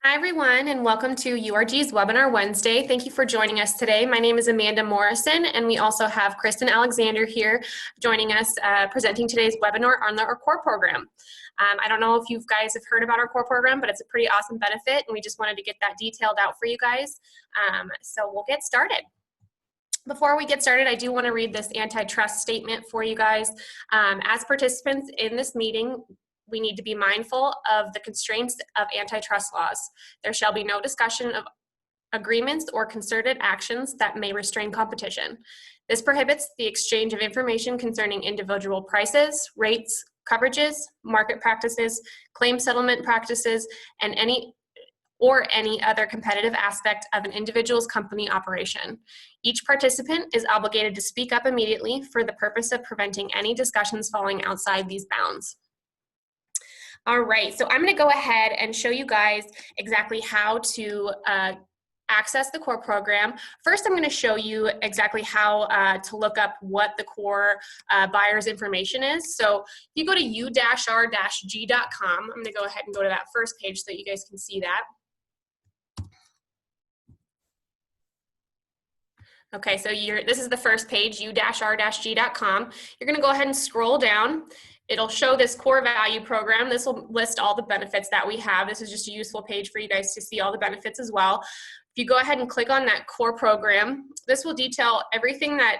Hi, everyone, and welcome to URG's Webinar Wednesday. Thank you for joining us today. My name is Amanda Morrison, and we also have Kristen Alexander here joining us, presenting today's webinar on our core program. I don't know if you guys have heard about our core program, but it's a pretty awesome benefit, and we just wanted to get that detailed out for you guys. So we'll get started. Before we get started, I do want to read this antitrust statement for you guys. As participants in this meeting, we need to be mindful of the constraints of antitrust laws. There shall be no discussion of agreements or concerted actions that may restrain competition. This prohibits the exchange of information concerning individual prices, rates, coverages, market practices, claim settlement practices, and any other competitive aspect of an individual's company operation. Each participant is obligated to speak up immediately for the purpose of preventing any discussions falling outside these bounds. All right, so I'm going to go ahead and show you guys exactly how to access the core program. First, I'm going to show you exactly how to look up what the core buyer's information is. So if you go to u-r-g.com, I'm going to go ahead and go to that first page so that you guys can see that. Okay, so this is the first page, u-r-g.com. You're going to go ahead and scroll down. It'll show this core value program. This will list all the benefits that we have. This is just a useful page for you guys to see all the benefits as well. If you go ahead and click on that core program, this will detail everything that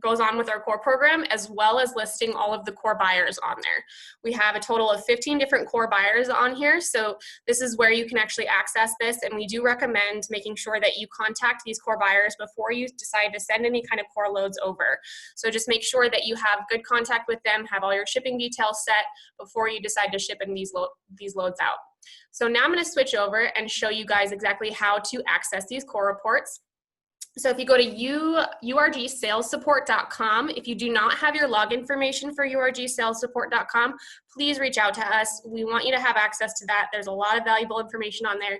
goes on with our core program, as well as listing all of the core buyers on there. We have a total of 15 different core buyers on here, so this is where you can actually access this, and we do recommend making sure that you contact these core buyers before you decide to send any kind of core loads over. So just make sure that you have good contact with them, have all your shipping details set before you decide to ship in these loads out. So now I'm going to switch over and show you guys exactly how to access these core reports. So if you go to urgsalessupport.com, if you do not have your log information for urgsalessupport.com, please reach out to us. We want you to have access to that. There's a lot of valuable information on there,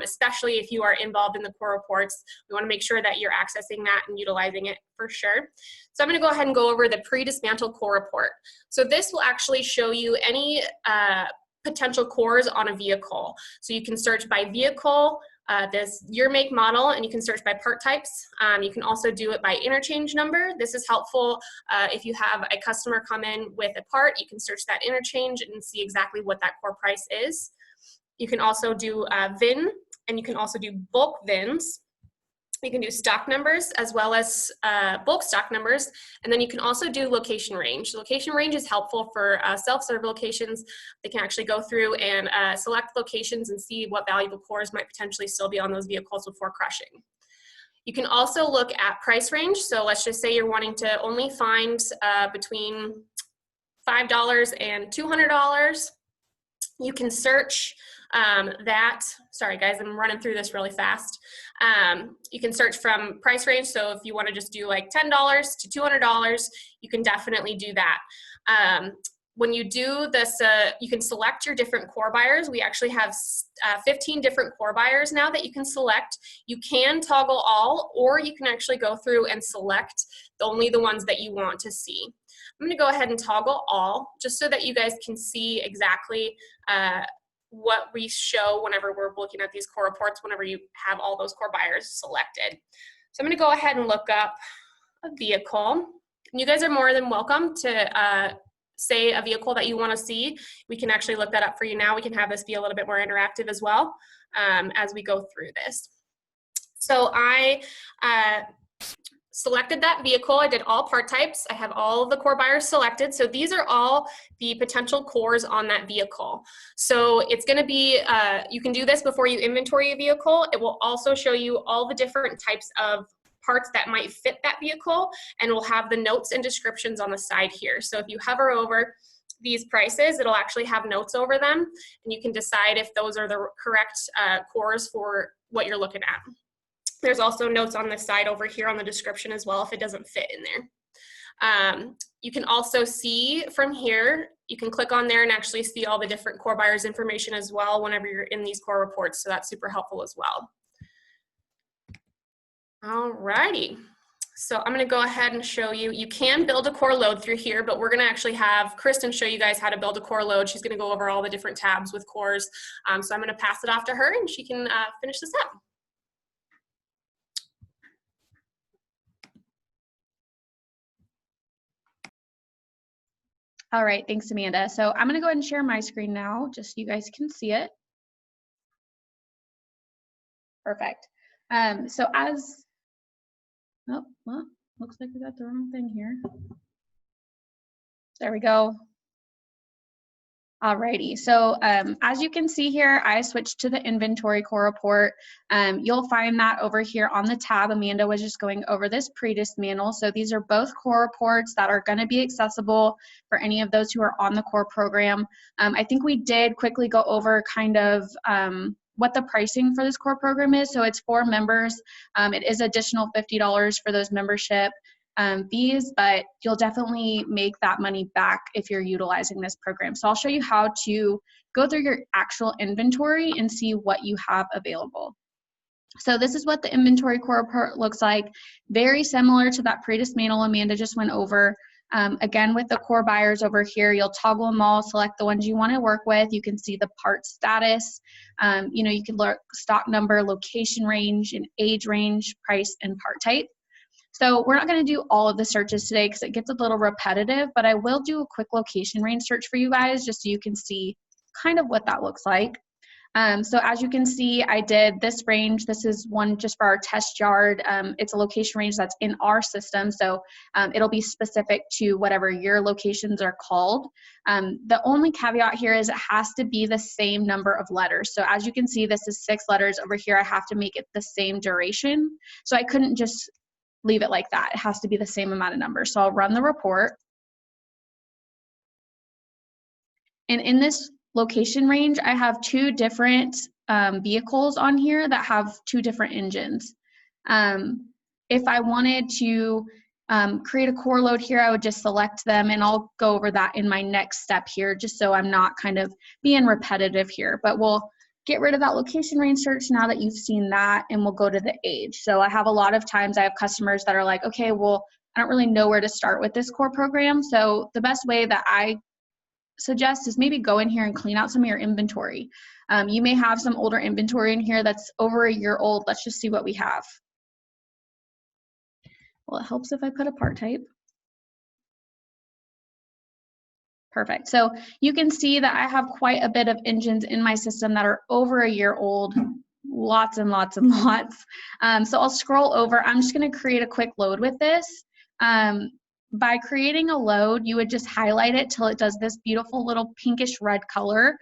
especially if you are involved in the core reports. We want to make sure that you're accessing that and utilizing it for sure. So I'm going to go ahead and go over the pre-dismantle core report. So this will actually show you any potential cores on a vehicle. So you can search by vehicle, this year, make, model, and you can search by part types. You can also do it by interchange number. This is helpful if you have a customer come in with a part, you can search that interchange and see exactly what that core price is. You can also do VIN, and you can also do bulk VINs. You can do stock numbers as well as bulk stock numbers, and then you can also do location range. Location range is helpful for self-serve locations. They can actually go through and select locations and see what valuable cores might potentially still be on those vehicles before crushing. You can also look at price range. So let's just say you're wanting to only find between $5 and $200. You can search sorry guys, I'm running through this really fast. You can search from price range, so if you want to just do like $10 to $200, you can definitely do that. When you do this, you can select your different core buyers. We actually have 15 different core buyers now that you can select. You can toggle all, or you can actually go through and select only the ones that you want to see. I'm going to go ahead and toggle all, just so that you guys can see exactly what we show whenever we're looking at these core reports, whenever you have all those core buyers selected. So I'm going to go ahead and look up a vehicle. And you guys are more than welcome to say a vehicle that you want to see. We can actually look that up for you now. We can have this be a little bit more interactive as well as we go through this. So I selected that vehicle. I did all part types. I have all of the core buyers selected. So these are all the potential cores on that vehicle. So it's going to be, you can do this before you inventory a vehicle. It will also show you all the different types of parts that might fit that vehicle, and we'll have the notes and descriptions on the side here. So if you hover over these prices, it'll actually have notes over them, and you can decide if those are the correct cores for what you're looking at. There's also notes on this side over here on the description as well if it doesn't fit in there. You can also see from here, you can click on there and actually see all the different core buyers information as well whenever you're in these core reports, so that's super helpful as well. All righty. So I'm going to go ahead and show you. You can build a core load through here, but we're going to actually have Kristen show you guys how to build a core load. She's going to go over all the different tabs with cores. So I'm going to pass it off to her and she can finish this up. All right, thanks, Amanda. So I'm gonna go ahead and share my screen now, just so you guys can see it. Perfect. So as, oh, well, looks like we got the wrong thing here. There we go. Alrighty, so as you can see here, I switched to the inventory core report. You'll find that over here on the tab. Amanda was just going over this pre-dismantle. So these are both core reports that are going to be accessible for any of those who are on the core program. I think we did quickly go over kind of what the pricing for this core program is. So it's for members. It is additional $50 for those membership fees, but you'll definitely make that money back if you're utilizing this program. So I'll show you how to go through your actual inventory and see what you have available. So this is what the inventory core report looks like. Very similar to that pre-dismantle Amanda just went over. Again, with the core buyers over here, you'll toggle them all, select the ones you want to work with. You can see the part status. You know, you can look stock number, location range, and age range, price, and part type. So we're not going to do all of the searches today because it gets a little repetitive, but I will do a quick location range search for you guys just so you can see kind of what that looks like. So as you can see, I did this range. This is one just for our test yard. It's a location range that's in our system, so it'll be specific to whatever your locations are called. The only caveat here is it has to be the same number of letters. So as you can see, this is 6 letters. Over here, I have to make it the same duration. So I couldn't just leave it like that. It has to be the same amount of numbers. So I'll run the report. And in this location range, I have 2 different vehicles on here that have 2 different engines. If I wanted to create a core load here, I would just select them, and I'll go over that in my next step here, just so I'm not kind of being repetitive here. But we'll get rid of that location range search now that you've seen that, and we'll go to the age. So I have a lot of times I have customers that are like, okay, well, I don't really know where to start with this core program. So the best way that I suggest is maybe go in here and clean out some of your inventory. You may have some older inventory in here that's over a year old. Let's just see what we have. Well, it helps if I put a part type. Perfect. So you can see that I have quite a bit of engines in my system that are over a year old, lots and lots and lots. So I'll scroll over. I'm just going to create a quick load with this. By creating a load, you would just highlight it till it does this beautiful little pinkish red color.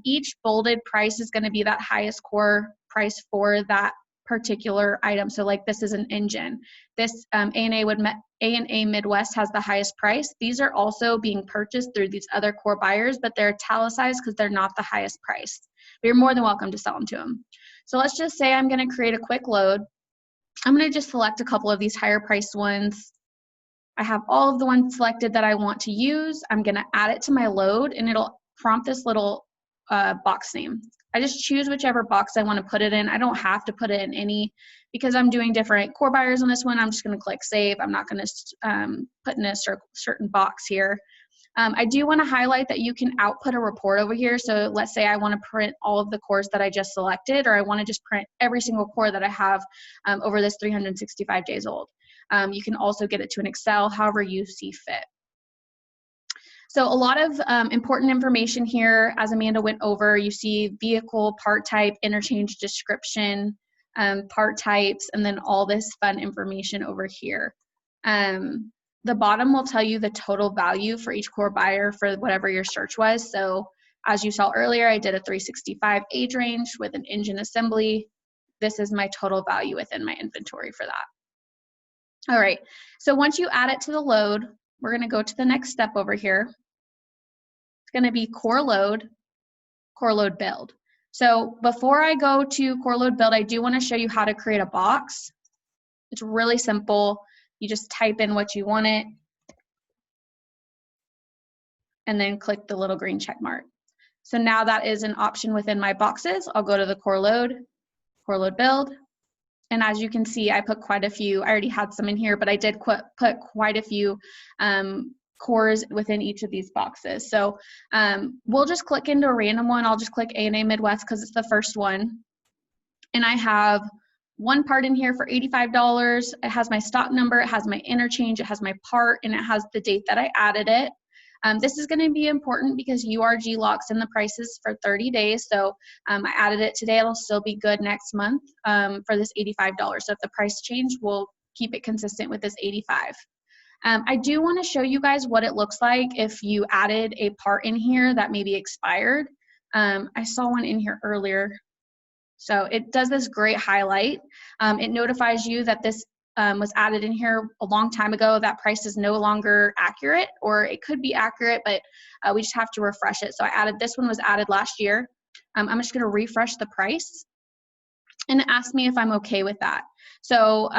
Each bolded price is going to be that highest core price for that particular item. So like this is an engine. This A&A Midwest has the highest price. These are also being purchased through these other core buyers, but they're italicized because they're not the highest price. But you're more than welcome to sell them to them. So let's just say I'm going to create a quick load. I'm going to just select a couple of these higher priced ones. I have all of the ones selected that I want to use. I'm going to add it to my load, and it'll prompt this little box name. I just choose whichever box I want to put it in. I don't have to put it in any, because I'm doing different core buyers on this one. I'm just going to click save. I'm not going to put in a certain box here. I do want to highlight that you can output a report over here. So let's say I want to print all of the cores that I just selected, or I want to just print every single core that I have over this 365 days old. You can also get it to an Excel, however you see fit. So a lot of important information here, as Amanda went over. You see vehicle, part type, interchange description, part types, and then all this fun information over here. The bottom will tell you the total value for each core buyer for whatever your search was. So as you saw earlier, I did a 365 age range with an engine assembly. This is my total value within my inventory for that. All right, so once you add it to the load, we're going to go to the next step over here. It's going to be core load build. So before I go to core load build, I do want to show you how to create a box. It's really simple. You just type in what you want it, and then click the little green check mark. So now that is an option within my boxes. I'll go to the core load build. And as you can see, I put quite a few. I already had some in here, but I did put quite a few cores within each of these boxes. So we'll just click into a random one. I'll just click A&A Midwest because it's the first one. And I have one part in here for $85. It has my stock number, it has my interchange, it has my part, and it has the date that I added it. This is going to be important because URG locks in the prices for 30 days. So I added it today. It'll still be good next month for this $85. So if the price change, we'll keep it consistent with this $85. I do want to show you guys what it looks like if you added a part in here that maybe expired. I saw one in here earlier. So it does this great highlight. It notifies you that this was added in here a long time ago. That price is no longer accurate, or it could be accurate, but we just have to refresh it. So I added, this one was added last year. I'm just gonna refresh the price, and it asked me if I'm okay with that. So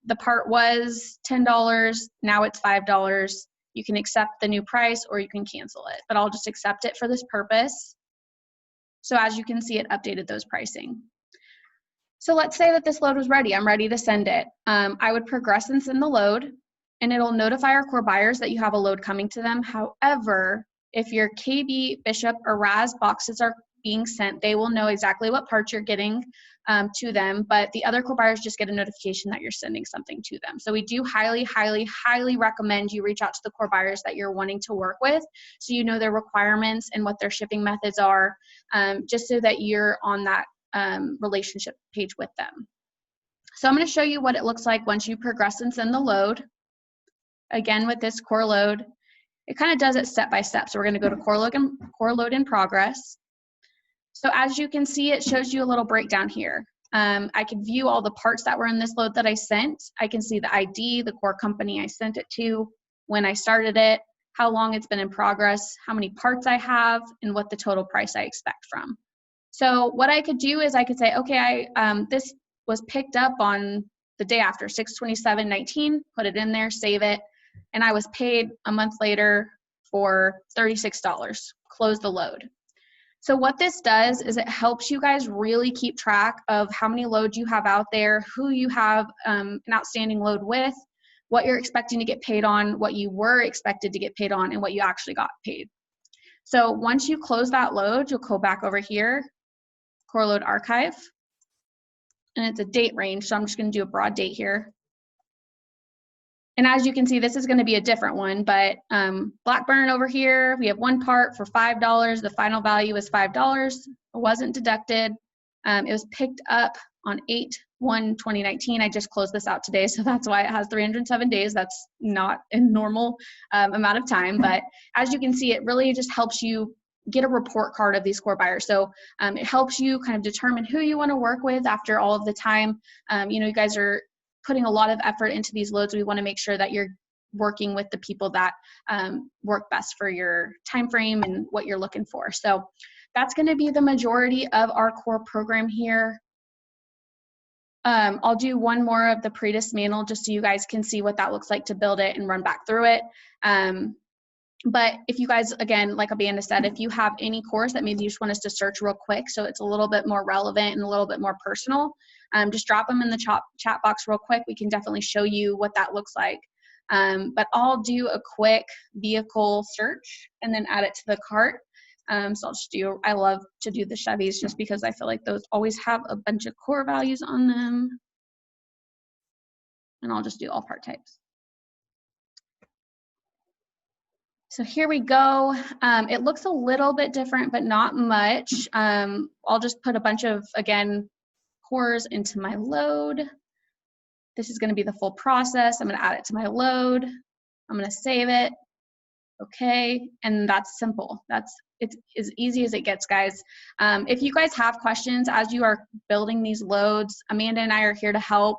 the part was $10, now it's $5. You can accept the new price or you can cancel it, but I'll just accept it for this purpose. So as you can see, it updated those pricing. So let's say that this load was ready. I'm ready to send it. I would progress and send the load, and it'll notify our core buyers that you have a load coming to them. However, if your KB, Bishop, or RAS boxes are being sent, they will know exactly what parts you're getting to them, but the other core buyers just get a notification that you're sending something to them. So we do highly, highly, highly recommend you reach out to the core buyers that you're wanting to work with, so you know their requirements and what their shipping methods are, just so that you're on that relationship page with them. So I'm going to show you what it looks like once you progress and send the load. Again, with this core load, it kind of does it step by step. So we're going to go to core load in progress. So as you can see, it shows you a little breakdown here. I can view all the parts that were in this load that I sent. I can see the ID, the core company I sent it to, when I started it, how long it's been in progress, how many parts I have, and what the total price I expect from. So what I could do is I could say, okay, this was picked up on the day after, 6/27/19, put it in there, save it, and I was paid a month later for $36, close the load. So what this does is it helps you guys really keep track of how many loads you have out there, who you have an outstanding load with, what you're expecting to get paid on, what you were expected to get paid on, and what you actually got paid. So once you close that load, you'll go back over here, core load archive, and it's a date range, so I'm just going to do a broad date here. And as you can see, this is going to be a different one, but Blackburn over here, we have one part for $5. The final value is $5. It wasn't deducted. It was picked up on 8/1/2019. I just closed this out today, so that's why it has 307 days. That's not a normal amount of time, but as you can see, it really just helps you get a report card of these core buyers. So it helps you kind of determine who you want to work with after all of the time. You know, you guys are putting a lot of effort into these loads. We want to make sure that you're working with the people that work best for your time frame and what you're looking for. So that's going to be the majority of our core program here. I'll do one more of the pre-dismantle just so you guys can see what that looks like to build it and run back through it. But if you guys, again, like Amanda said, if you have any cores that maybe you just want us to search real quick so it's a little bit more relevant and a little bit more personal, just drop them in the chat box real quick. We can definitely show you what that looks like. But I'll do a quick vehicle search and then add it to the cart. So I'll just do, I love to do the Chevys just because I feel like those always have a bunch of core values on them. And I'll just do all part types. So here we go. It looks a little bit different, but not much. I'll just put a bunch of, again, cores into my load. This is going to be the full process. I'm going to add it to my load. I'm going to save it. Okay, and that's simple. It's as easy as it gets, guys. If you guys have questions as you are building these loads, Amanda and I are here to help.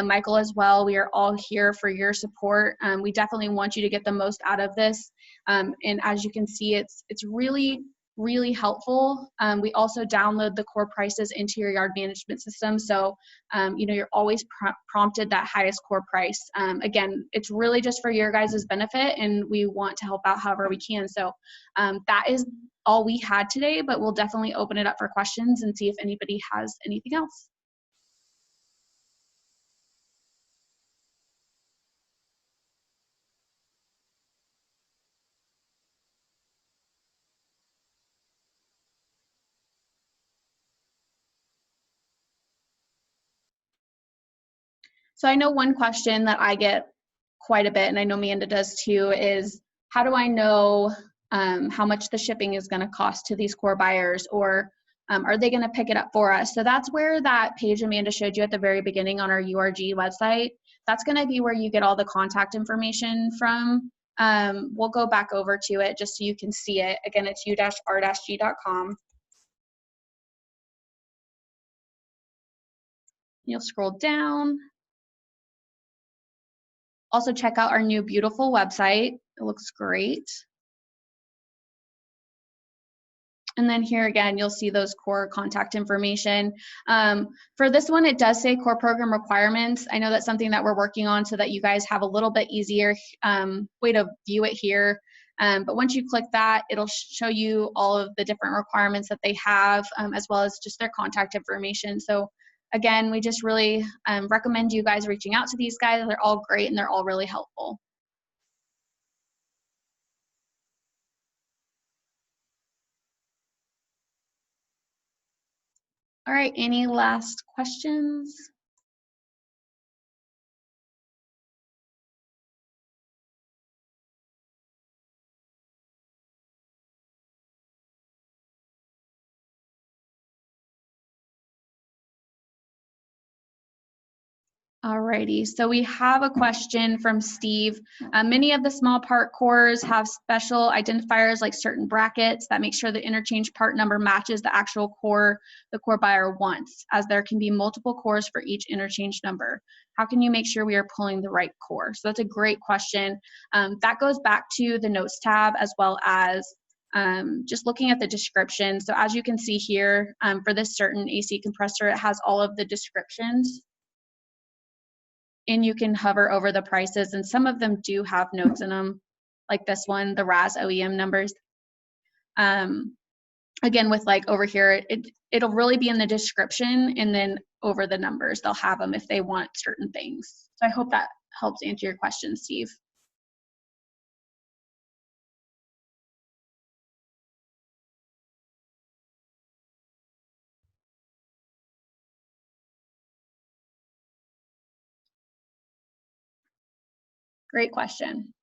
Michael as well. We are all here for your support. We definitely want you to get the most out of this. And as you can see, it's really, really helpful. We also download the core prices into your yard management system. So, you know, you're always prompted that highest core price. Again, it's really just for your guys' benefit, and we want to help out however we can. So that is all we had today, but we'll definitely open it up for questions and see if anybody has anything else. So I know one question that I get quite a bit, and I know Amanda does too, is how do I know how much the shipping is going to cost to these core buyers, or are they going to pick it up for us? So that's where that page Amanda showed you at the very beginning on our URG website, that's going to be where you get all the contact information from. We'll go back over to it just so you can see it. Again, it's u-r-g.com. You'll scroll down. Also check out our new beautiful website. It looks great. And then here again, you'll see those core contact information. For this one, it does say core program requirements. I know that's something that we're working on so that you guys have a little bit easier way to view it here. But once you click that, it'll show you all of the different requirements that they have, as well as just their contact information. So again, we just really recommend you guys reaching out to these guys. They're all great and they're all really helpful. All right, any last questions? Alrighty, so we have a question from Steve. Many of the small part cores have special identifiers like certain brackets that make sure the interchange part number matches the actual core the core buyer wants, as there can be multiple cores for each interchange number. How can you make sure we are pulling the right core? So that's a great question. That goes back to the notes tab, as well as just looking at the description. So as you can see here, for this certain AC compressor, it has all of the descriptions. And you can hover over the prices, and some of them do have notes in them, like this one, the RAS OEM numbers. Again, with like over here, it'll really be in the description, and then over the numbers, they'll have them if they want certain things. So I hope that helps answer your question, Steve. Great question.